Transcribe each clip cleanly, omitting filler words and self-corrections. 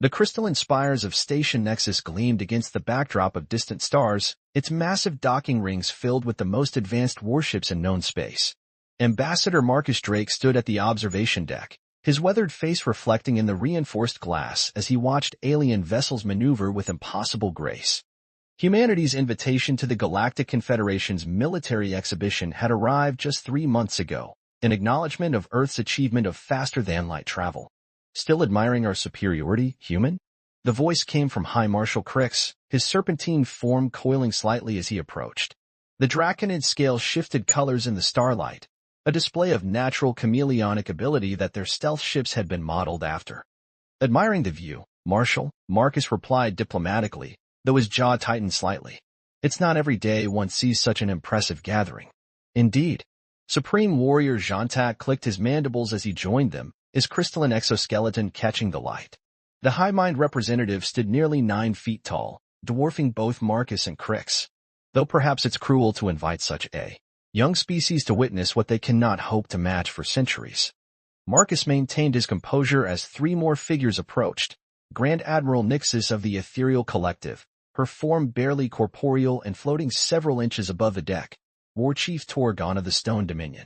The crystalline spires of Station Nexus gleamed against the backdrop of distant stars, its massive docking rings filled with the most advanced warships in known space. Ambassador Marcus Drake stood at the observation deck, his weathered face reflecting in the reinforced glass as he watched alien vessels maneuver with impossible grace. Humanity's invitation to the Galactic Confederation's military exhibition had arrived just 3 months ago, in acknowledgement of Earth's achievement of faster-than-light travel. Still admiring our superiority, human? The voice came from High Marshal Crix, his serpentine form coiling slightly as he approached. The draconid scale shifted colors in the starlight, a display of natural chameleonic ability that their stealth ships had been modeled after. Admiring the view, Marshal, Marcus replied diplomatically, though his jaw tightened slightly. It's not every day one sees such an impressive gathering. Indeed. Supreme Warrior Jantak clicked his mandibles as he joined them, his crystalline exoskeleton catching the light. The High Mind representative stood nearly 9 feet tall, dwarfing both Marcus and Crix. Though perhaps it's cruel to invite such a young species to witness what they cannot hope to match for centuries. Marcus maintained his composure as 3 more figures approached. Grand Admiral Nixis of the Ethereal Collective, her form barely corporeal and floating several inches above the deck. War Chief Torgon of the Stone Dominion,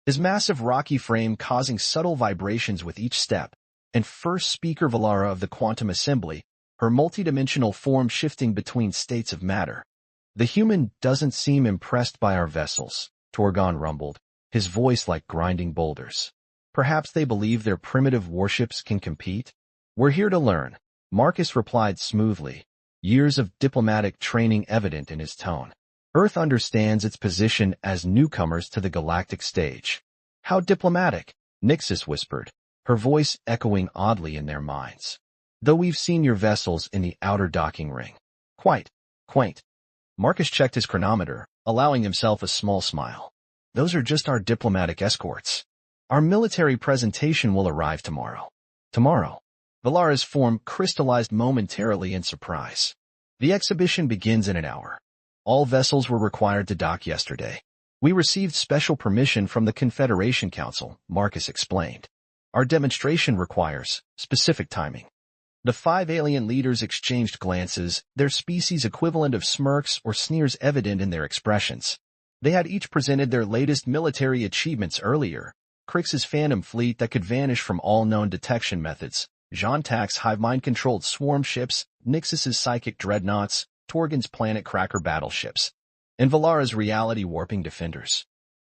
his massive rocky frame causing subtle vibrations with each step, and First Speaker Valara of the Quantum Assembly, her multidimensional form shifting between states of matter. The human doesn't seem impressed by our vessels, Torgon rumbled, his voice like grinding boulders. Perhaps they believe their primitive warships can compete? We're here to learn, Marcus replied smoothly, years of diplomatic training evident in his tone. Earth understands its position as newcomers to the galactic stage. How diplomatic, Nixis whispered, her voice echoing oddly in their minds. Though we've seen your vessels in the outer docking ring. Quite quaint. Marcus checked his chronometer, allowing himself a small smile. Those are just our diplomatic escorts. Our military presentation will arrive tomorrow. Tomorrow. Valara's form crystallized momentarily in surprise. The exhibition begins in an hour. All vessels were required to dock yesterday. We received special permission from the Confederation Council, Marcus explained. Our demonstration requires specific timing. The 5 alien leaders exchanged glances, their species equivalent of smirks or sneers evident in their expressions. They had each presented their latest military achievements earlier. Crix's phantom fleet that could vanish from all known detection methods, Jantak's hive-mind-controlled swarm ships, Nixis's psychic dreadnoughts, Torgon's planet cracker battleships, and Valara's reality-warping defenders.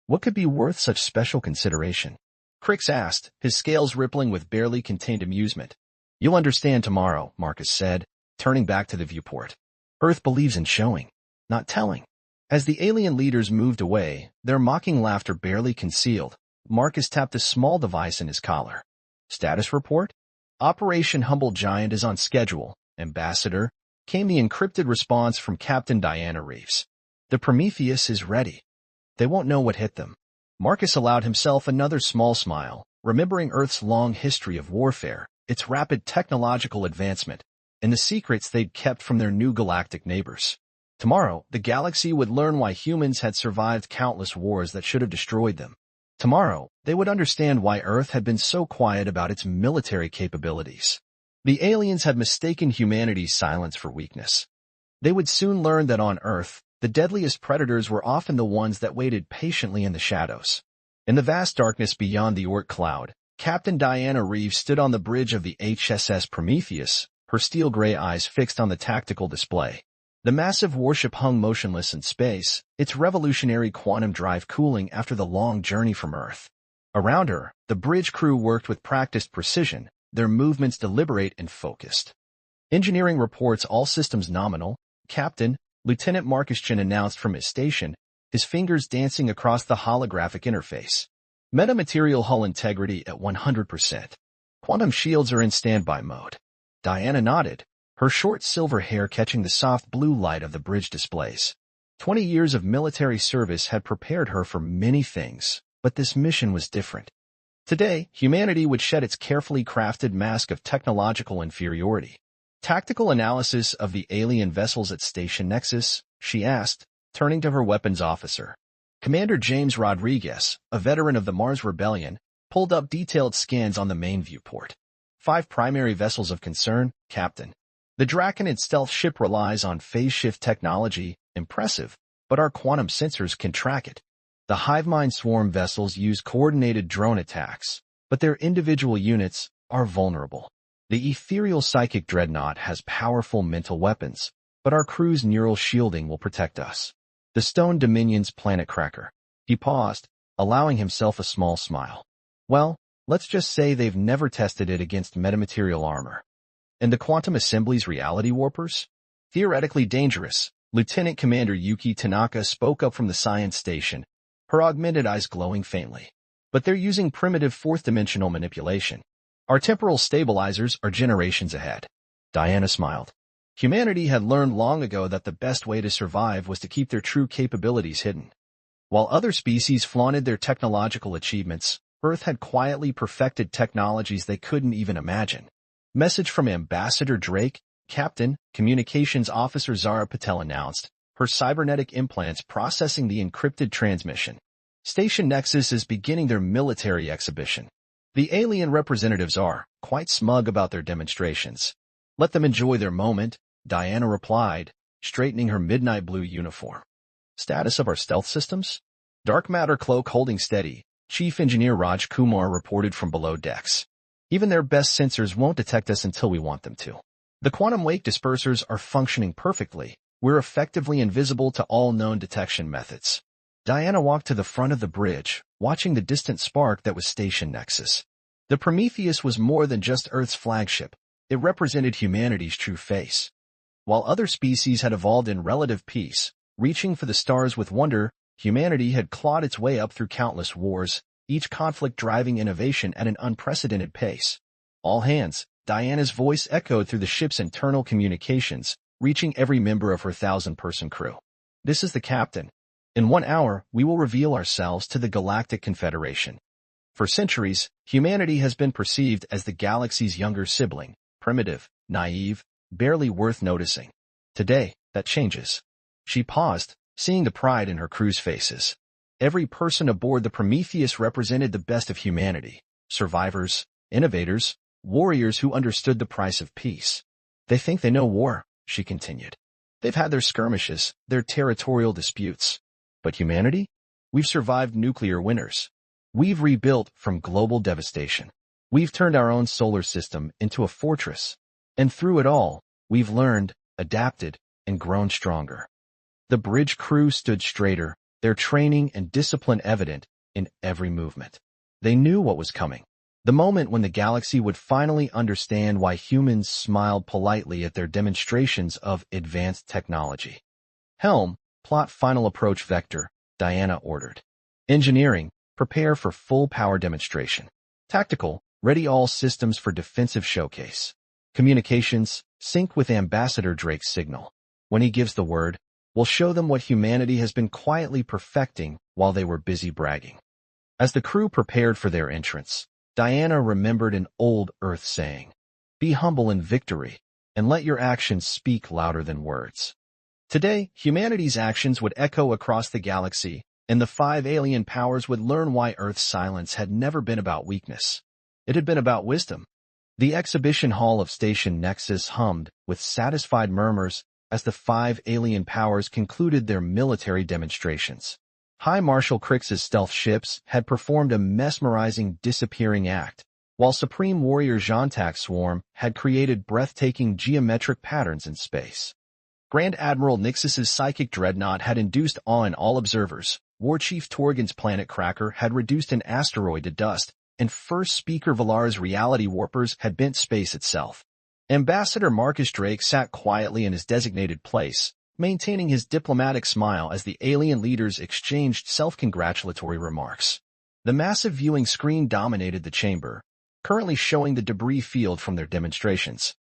What could be worth such special consideration? Crix asked, his scales rippling with barely contained amusement. You'll understand tomorrow, Marcus said, turning back to the viewport. Earth believes in showing, not telling. As the alien leaders moved away, their mocking laughter barely concealed, Marcus tapped a small device in his collar. Status report? Operation Humble Giant is on schedule, Ambassador, came the encrypted response from Captain Diana Reeves. The Prometheus is ready. They won't know what hit them. Marcus allowed himself another small smile, remembering Earth's long history of warfare, its rapid technological advancement, and the secrets they'd kept from their new galactic neighbors. Tomorrow, the galaxy would learn why humans had survived countless wars that should have destroyed them. Tomorrow, they would understand why Earth had been so quiet about its military capabilities. The aliens had mistaken humanity's silence for weakness. They would soon learn that on Earth, the deadliest predators were often the ones that waited patiently in the shadows. In the vast darkness beyond the Oort cloud, Captain Diana Reeves stood on the bridge of the HSS Prometheus, her steel-gray eyes fixed on the tactical display. The massive warship hung motionless in space, its revolutionary quantum drive cooling after the long journey from Earth. Around her, the bridge crew worked with practiced precision, their movements deliberate and focused. Engineering reports all systems nominal, Captain, Lieutenant Marcus Chin announced from his station, his fingers dancing across the holographic interface. Metamaterial hull integrity at 100%. Quantum shields are in standby mode. Diana nodded, her short silver hair catching the soft blue light of the bridge displays. 20 years of military service had prepared her for many things, but this mission was different. Today, humanity would shed its carefully crafted mask of technological inferiority. Tactical analysis of the alien vessels at Station Nexus, she asked, turning to her weapons officer. Commander James Rodriguez, a veteran of the Mars Rebellion, pulled up detailed scans on the main viewport. 5 primary vessels of concern, Captain. The Draconid stealth ship relies on phase shift technology, impressive, but our quantum sensors can track it. The Hivemind swarm vessels use coordinated drone attacks, but their individual units are vulnerable. The ethereal psychic dreadnought has powerful mental weapons, but our crew's neural shielding will protect us. The Stone Dominion's planet cracker. He paused, allowing himself a small smile. Well, let's just say they've never tested it against metamaterial armor. And the Quantum Assembly's reality warpers? Theoretically dangerous, Lieutenant Commander Yuki Tanaka spoke up from the science station, her augmented eyes glowing faintly. But they're using primitive fourth-dimensional manipulation. Our temporal stabilizers are generations ahead. Diana smiled. Humanity had learned long ago that the best way to survive was to keep their true capabilities hidden. While other species flaunted their technological achievements, Earth had quietly perfected technologies they couldn't even imagine. Message from Ambassador Drake, Captain, Communications Officer Zara Patel announced, her cybernetic implants processing the encrypted transmission. Station Nexus is beginning their military exhibition. The alien representatives are quite smug about their demonstrations. Let them enjoy their moment, Diana replied, straightening her midnight blue uniform. Status of our stealth systems? Dark matter cloak holding steady, Chief Engineer Raj Kumar reported from below decks. Even their best sensors won't detect us until we want them to. The quantum wake dispersers are functioning perfectly. We're effectively invisible to all known detection methods. Diana walked to the front of the bridge, watching the distant spark that was Station Nexus. The Prometheus was more than just Earth's flagship. It represented humanity's true face. While other species had evolved in relative peace, reaching for the stars with wonder, humanity had clawed its way up through countless wars, each conflict driving innovation at an unprecedented pace. All hands, Diana's voice echoed through the ship's internal communications, reaching every member of her 1,000-person crew. This is the captain. In 1 hour, we will reveal ourselves to the Galactic Confederation. For centuries, humanity has been perceived as the galaxy's younger sibling, primitive, naive, barely worth noticing. Today, that changes. She paused, seeing the pride in her crew's faces. Every person aboard the Prometheus represented the best of humanity, survivors, innovators, warriors who understood the price of peace. They think they know war, she continued. They've had their skirmishes, their territorial disputes. But humanity? We've survived nuclear winters. We've rebuilt from global devastation. We've turned our own solar system into a fortress. And through it all, we've learned, adapted, and grown stronger. The bridge crew stood straighter, their training and discipline evident in every movement. They knew what was coming. The moment when the galaxy would finally understand why humans smiled politely at their demonstrations of advanced technology. Helm, plot final approach vector, Diana ordered. Engineering, prepare for full power demonstration. Tactical, ready all systems for defensive showcase. Communications, sync with Ambassador Drake's signal. When he gives the word, we'll show them what humanity has been quietly perfecting while they were busy bragging. As the crew prepared for their entrance, Diana remembered an old Earth saying, "Be humble in victory, and let your actions speak louder than words." Today, humanity's actions would echo across the galaxy, and the 5 alien powers would learn why Earth's silence had never been about weakness. It had been about wisdom. The exhibition hall of Station Nexus hummed with satisfied murmurs as the 5 alien powers concluded their military demonstrations. High Marshal Crix's stealth ships had performed a mesmerizing disappearing act, while Supreme Warrior Zhantak's swarm had created breathtaking geometric patterns in space. Grand Admiral Nixus's psychic dreadnought had induced awe in all observers, War Chief Torgan's planet cracker had reduced an asteroid to dust, and First Speaker Valar's reality warpers had bent space itself. Ambassador Marcus Drake sat quietly in his designated place, maintaining his diplomatic smile as the alien leaders exchanged self-congratulatory remarks. The massive viewing screen dominated the chamber, currently showing the debris field from their demonstrations.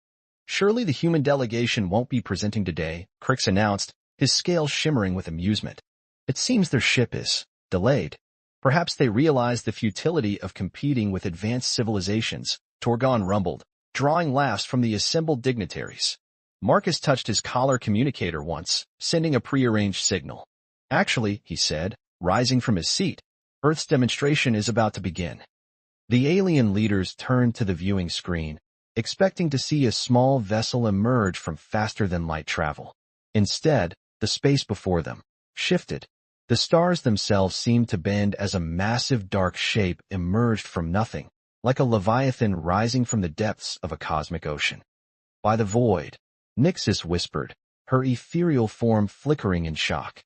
Surely the human delegation won't be presenting today, Crix announced, his scales shimmering with amusement. It seems their ship is delayed. Perhaps they realize the futility of competing with advanced civilizations, Torgon rumbled, drawing laughs from the assembled dignitaries. Marcus touched his collar communicator once, sending a prearranged signal. Actually, he said, rising from his seat, Earth's demonstration is about to begin. The alien leaders turned to the viewing screen, expecting to see a small vessel emerge from faster-than-light travel. Instead, the space before them shifted. The stars themselves seemed to bend as a massive dark shape emerged from nothing, like a leviathan rising from the depths of a cosmic ocean. "By the void," Nixis whispered, her ethereal form flickering in shock.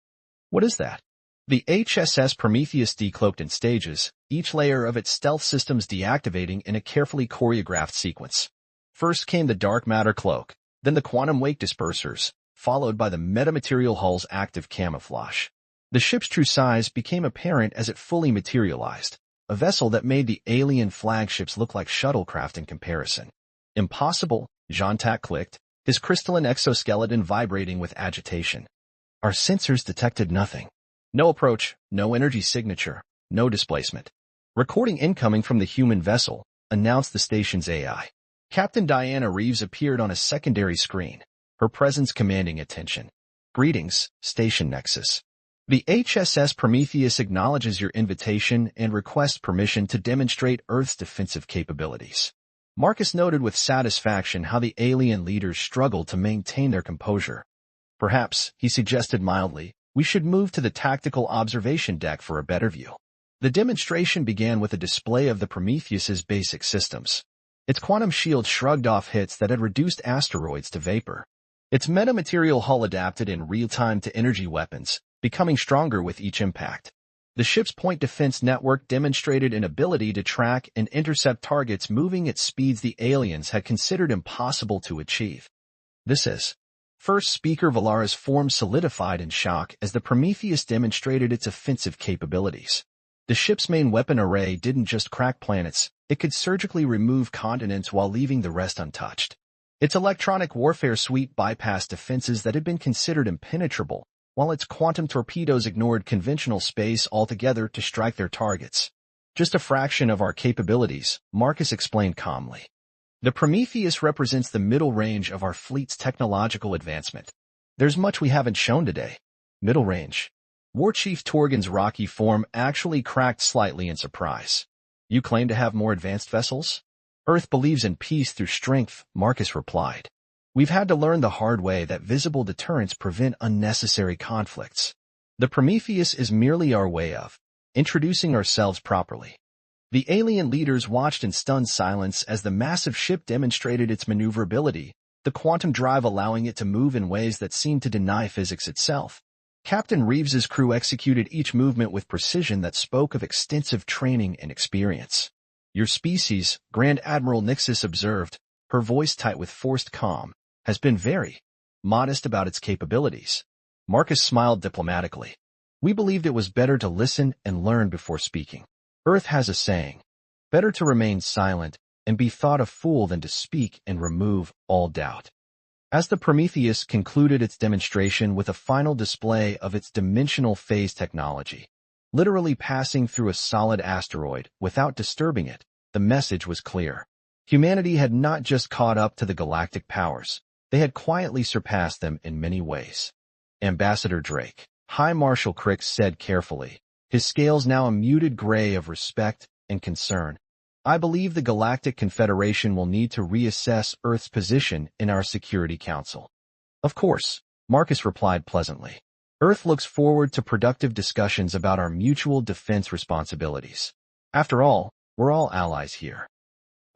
"What is that?" The HSS Prometheus decloaked in stages, each layer of its stealth systems deactivating in a carefully choreographed sequence. First came the dark matter cloak, then the quantum wake dispersers, followed by the metamaterial hull's active camouflage. The ship's true size became apparent as it fully materialized, a vessel that made the alien flagships look like shuttlecraft in comparison. "Impossible," Jean-Tac clicked, his crystalline exoskeleton vibrating with agitation. "Our sensors detected nothing. No approach, no energy signature, no displacement. Recording incoming from the human vessel," announced the station's AI. Captain Diana Reeves appeared on a secondary screen, her presence commanding attention. "Greetings, Station Nexus. The HSS Prometheus acknowledges your invitation and requests permission to demonstrate Earth's defensive capabilities." Marcus noted with satisfaction how the alien leaders struggled to maintain their composure. "Perhaps," he suggested mildly, "we should move to the tactical observation deck for a better view." The demonstration began with a display of the Prometheus's basic systems. Its quantum shield shrugged off hits that had reduced asteroids to vapor. Its metamaterial hull adapted in real time to energy weapons, becoming stronger with each impact. The ship's point defense network demonstrated an ability to track and intercept targets moving at speeds the aliens had considered impossible to achieve. "This is..." First speaker Valara's form solidified in shock as the Prometheus demonstrated its offensive capabilities. The ship's main weapon array didn't just crack planets, it could surgically remove continents while leaving the rest untouched. Its electronic warfare suite bypassed defenses that had been considered impenetrable, while its quantum torpedoes ignored conventional space altogether to strike their targets. "Just a fraction of our capabilities," Marcus explained calmly. "The Prometheus represents the middle range of our fleet's technological advancement. There's much we haven't shown today." "Middle range?" War Chief Torgan's rocky form actually cracked slightly in surprise. "You claim to have more advanced vessels?" "Earth believes in peace through strength," Marcus replied. "We've had to learn the hard way that visible deterrents prevent unnecessary conflicts. The Prometheus is merely our way of introducing ourselves properly." The alien leaders watched in stunned silence as the massive ship demonstrated its maneuverability, the quantum drive allowing it to move in ways that seemed to deny physics itself. Captain Reeves's crew executed each movement with precision that spoke of extensive training and experience. "Your species," Grand Admiral Nixis observed, her voice tight with forced calm, "has been very modest about its capabilities." Marcus smiled diplomatically. "We believed it was better to listen and learn before speaking. Earth has a saying, better to remain silent and be thought a fool than to speak and remove all doubt." As the Prometheus concluded its demonstration with a final display of its dimensional phase technology, literally passing through a solid asteroid without disturbing it, the message was clear. Humanity had not just caught up to the galactic powers, they had quietly surpassed them in many ways. "Ambassador Drake," High Marshal Crix said carefully, his scales now a muted gray of respect and concern, "I believe the Galactic Confederation will need to reassess Earth's position in our Security Council." "Of course," Marcus replied pleasantly. "Earth looks forward to productive discussions about our mutual defense responsibilities. After all, we're all allies here.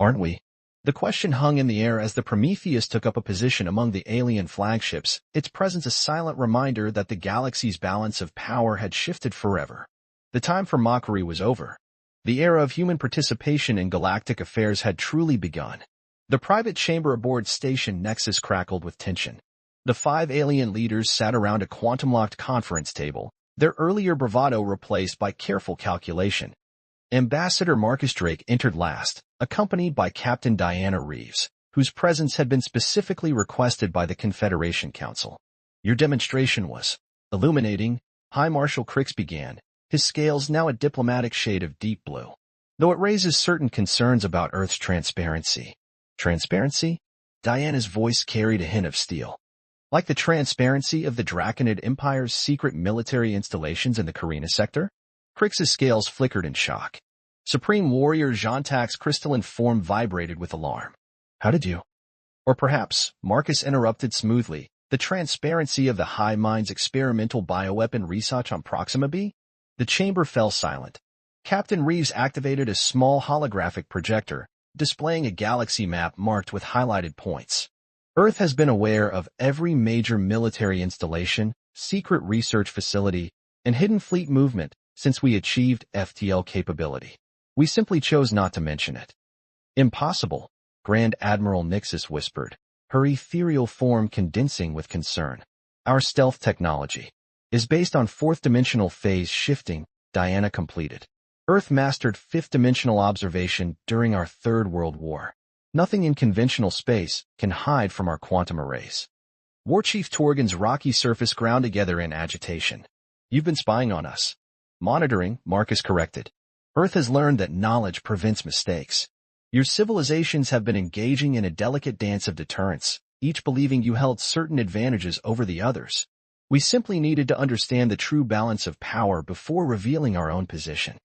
Aren't we?" The question hung in the air as the Prometheus took up a position among the alien flagships, its presence a silent reminder that the galaxy's balance of power had shifted forever. The time for mockery was over. The era of human participation in galactic affairs had truly begun. The private chamber aboard Station Nexus crackled with tension. The 5 alien leaders sat around a quantum-locked conference table, their earlier bravado replaced by careful calculation. Ambassador Marcus Drake entered last, accompanied by Captain Diana Reeves, whose presence had been specifically requested by the Confederation Council. "Your demonstration was illuminating," High Marshal Crix began, his scales now a diplomatic shade of deep blue. "Though it raises certain concerns about Earth's transparency." "Transparency?" Diana's voice carried a hint of steel. "Like the transparency of the Draconid Empire's secret military installations in the Carina sector?" Crix's scales flickered in shock. Supreme Warrior Jean-Tac's crystalline form vibrated with alarm. How did you? Or perhaps, Marcus interrupted smoothly, the transparency of the Hive Mind's experimental bioweapon research on Proxima B? The chamber fell silent. Captain Reeves activated a small holographic projector, displaying a galaxy map marked with highlighted points. Earth has been aware of every major military installation, secret research facility, and hidden fleet movement since we achieved FTL capability. We simply chose not to mention it. Impossible, Grand Admiral Nixus whispered, her ethereal form condensing with concern. Our stealth technology is based on fourth-dimensional phase shifting, Diana completed. Earth mastered fifth-dimensional observation during our Third World War. Nothing in conventional space can hide from our quantum arrays. War Chief Torgan's rocky surface ground together in agitation. You've been spying on us. Monitoring, Marcus corrected. Earth has learned that knowledge prevents mistakes. Your civilizations have been engaging in a delicate dance of deterrence, each believing you held certain advantages over the others. We simply needed to understand the true balance of power before revealing our own position.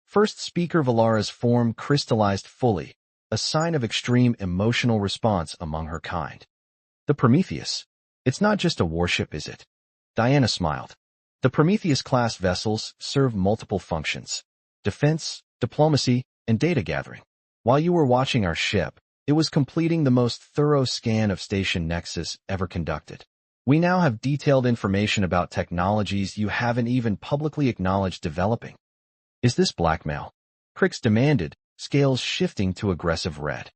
First Speaker Valara's form crystallized fully, a sign of extreme emotional response among her kind. The Prometheus. It's not just a warship, is it? Diana smiled. The Prometheus-class vessels serve multiple functions: defense, diplomacy, and data gathering. While you were watching our ship, it was completing the most thorough scan of Station Nexus ever conducted. We now have detailed information about technologies you haven't even publicly acknowledged developing. Is this blackmail? Crix demanded, scales shifting to aggressive red.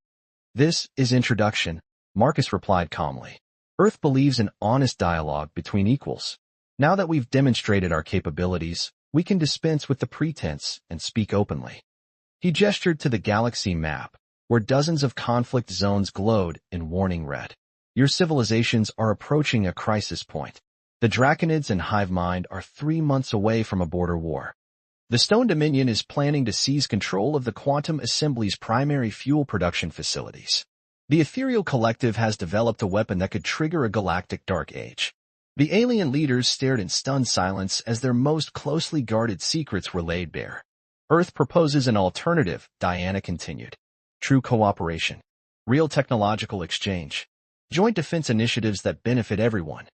This is introduction, Marcus replied calmly. Earth believes in honest dialogue between equals. Now that we've demonstrated our capabilities, we can dispense with the pretense and speak openly. He gestured to the galaxy map, where dozens of conflict zones glowed in warning red. Your civilizations are approaching a crisis point. The Draconids and Hive Mind are 3 months away from a border war. The Stone Dominion is planning to seize control of the Quantum Assembly's primary fuel production facilities. The Ethereal Collective has developed a weapon that could trigger a galactic dark age. The alien leaders stared in stunned silence as their most closely guarded secrets were laid bare. Earth proposes an alternative, Diana continued. True cooperation. Real technological exchange. Joint defense initiatives that benefit everyone.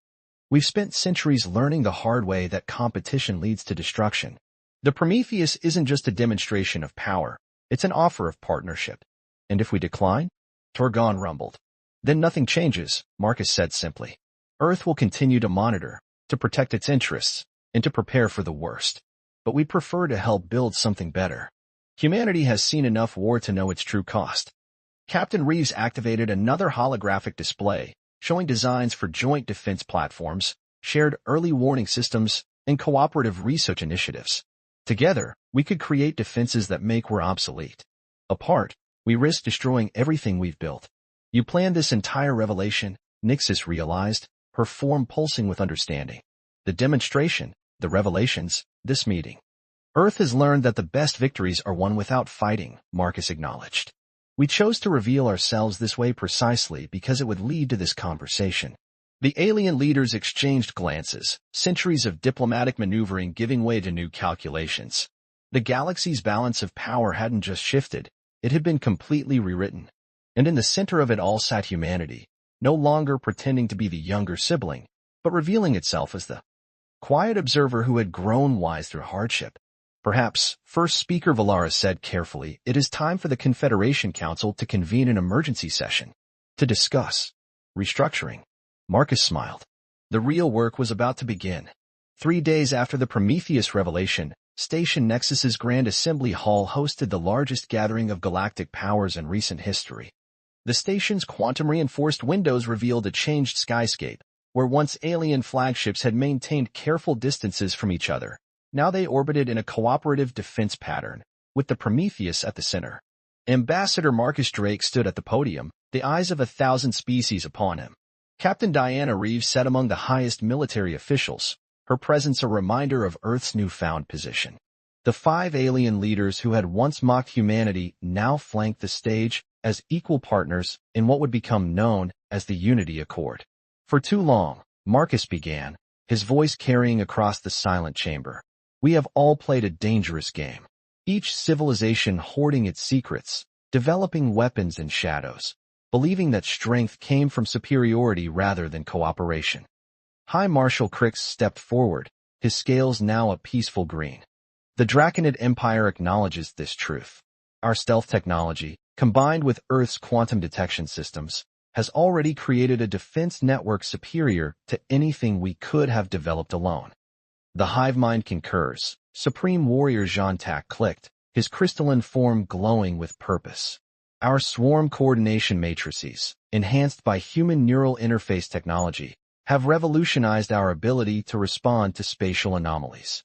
We've spent centuries learning the hard way that competition leads to destruction. The Prometheus isn't just a demonstration of power, it's an offer of partnership. And if we decline? Torgon rumbled. Then nothing changes, Marcus said simply. Earth will continue to monitor, to protect its interests, and to prepare for the worst. But we prefer to help build something better. Humanity has seen enough war to know its true cost. Captain Reeves activated another holographic display, showing designs for joint defense platforms, shared early warning systems, and cooperative research initiatives. Together, we could create defenses that make war obsolete. Apart, we risk destroying everything we've built. You planned this entire revelation, Nixus realized, her form pulsing with understanding. The demonstration, the revelations, this meeting. Earth has learned that the best victories are won without fighting, Marcus acknowledged. We chose to reveal ourselves this way precisely because it would lead to this conversation. The alien leaders exchanged glances, centuries of diplomatic maneuvering giving way to new calculations. The galaxy's balance of power hadn't just shifted, it had been completely rewritten. And in the center of it all sat humanity, no longer pretending to be the younger sibling, but revealing itself as the quiet observer who had grown wise through hardship. Perhaps, First Speaker Valara said carefully, it is time for the Confederation Council to convene an emergency session. To discuss restructuring. Marcus smiled. The real work was about to begin. 3 days after the Prometheus revelation, Station Nexus's Grand Assembly Hall hosted the largest gathering of galactic powers in recent history. The station's quantum-reinforced windows revealed a changed skyscape, where once alien flagships had maintained careful distances from each other. Now they orbited in a cooperative defense pattern, with the Prometheus at the center. Ambassador Marcus Drake stood at the podium, the eyes of 1,000 species upon him. Captain Diana Reeves sat among the highest military officials, her presence a reminder of Earth's newfound position. The 5 alien leaders who had once mocked humanity now flanked the stage as equal partners in what would become known as the Unity Accord. For too long, Marcus began, his voice carrying across the silent chamber. We have all played a dangerous game. Each civilization hoarding its secrets, developing weapons in shadows, believing that strength came from superiority rather than cooperation. High Marshal Crix stepped forward, his scales now a peaceful green. The Draconid Empire acknowledges this truth. Our stealth technology, combined with Earth's quantum detection systems, has already created a defense network superior to anything we could have developed alone. The hive mind concurs. Supreme Warrior Jean-Tac clicked, his crystalline form glowing with purpose. Our swarm coordination matrices, enhanced by human neural interface technology, have revolutionized our ability to respond to spatial anomalies.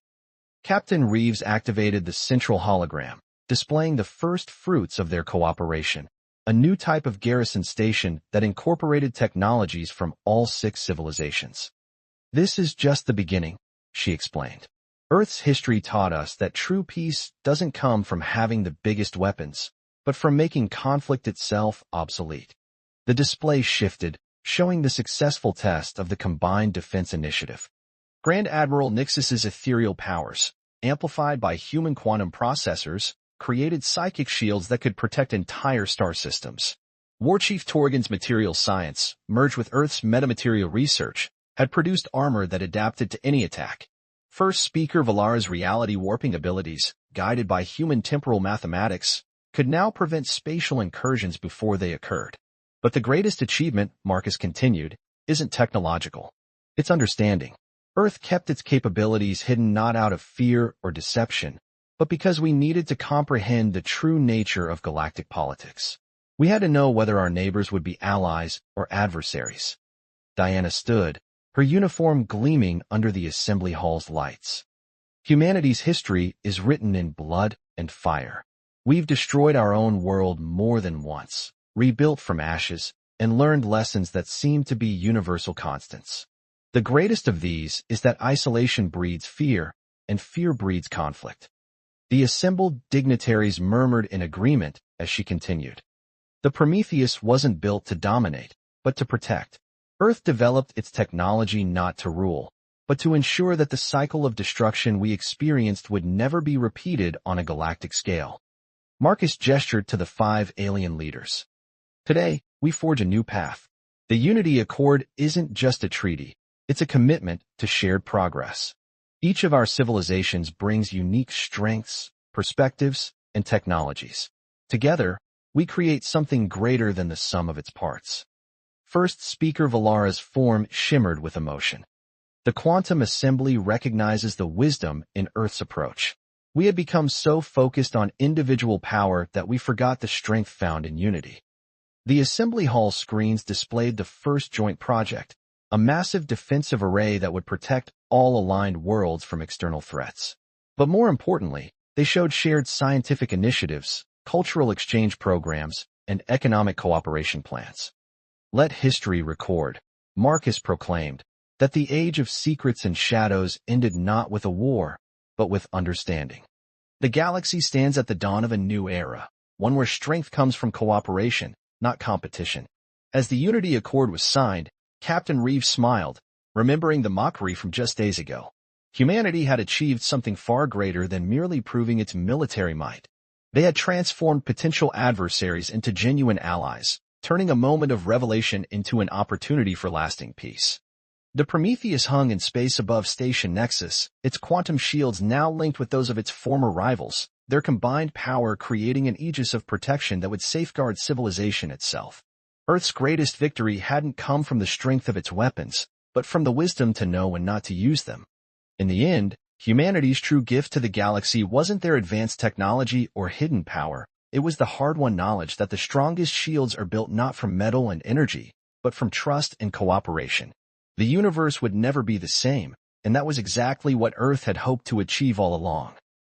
Captain Reeves activated the central hologram, displaying the first fruits of their cooperation, a new type of garrison station that incorporated technologies from all 6 civilizations. This is just the beginning, she explained. Earth's history taught us that true peace doesn't come from having the biggest weapons, but from making conflict itself obsolete. The display shifted, showing the successful test of the Combined Defense Initiative. Grand Admiral Nixus's ethereal powers, amplified by human quantum processors, created psychic shields that could protect entire star systems. Warchief Torgan's material science, merged with Earth's metamaterial research, had produced armor that adapted to any attack. First Speaker Valara's reality warping abilities, guided by human temporal mathematics, could now prevent spatial incursions before they occurred. But the greatest achievement, Marcus continued, isn't technological. It's understanding. Earth kept its capabilities hidden not out of fear or deception, but because we needed to comprehend the true nature of galactic politics. We had to know whether our neighbors would be allies or adversaries. Diana stood, her uniform gleaming under the assembly hall's lights. Humanity's history is written in blood and fire. We've destroyed our own world more than once, rebuilt from ashes, and learned lessons that seem to be universal constants. The greatest of these is that isolation breeds fear, and fear breeds conflict. The assembled dignitaries murmured in agreement as she continued. The Prometheus wasn't built to dominate, but to protect. Earth developed its technology not to rule, but to ensure that the cycle of destruction we experienced would never be repeated on a galactic scale. Marcus gestured to the 5 alien leaders. Today, we forge a new path. The Unity Accord isn't just a treaty, it's a commitment to shared progress. Each of our civilizations brings unique strengths, perspectives, and technologies. Together, we create something greater than the sum of its parts. First Speaker Valara's form shimmered with emotion. The quantum assembly recognizes the wisdom in Earth's approach. We had become so focused on individual power that we forgot the strength found in unity. The assembly hall screens displayed the first joint project, a massive defensive array that would protect all aligned worlds from external threats. But more importantly, they showed shared scientific initiatives, cultural exchange programs, and economic cooperation plans. Let history record, Marcus proclaimed, that the age of secrets and shadows ended not with a war, but with understanding. The galaxy stands at the dawn of a new era, one where strength comes from cooperation, not competition. As the Unity Accord was signed, Captain Reeves smiled, remembering the mockery from just days ago. Humanity had achieved something far greater than merely proving its military might. They had transformed potential adversaries into genuine allies, turning a moment of revelation into an opportunity for lasting peace. The Prometheus hung in space above Station Nexus, its quantum shields now linked with those of its former rivals, their combined power creating an aegis of protection that would safeguard civilization itself. Earth's greatest victory hadn't come from the strength of its weapons, but from the wisdom to know when not to use them. In the end, humanity's true gift to the galaxy wasn't their advanced technology or hidden power. It was the hard-won knowledge that the strongest shields are built not from metal and energy, but from trust and cooperation. The universe would never be the same, and that was exactly what Earth had hoped to achieve all along.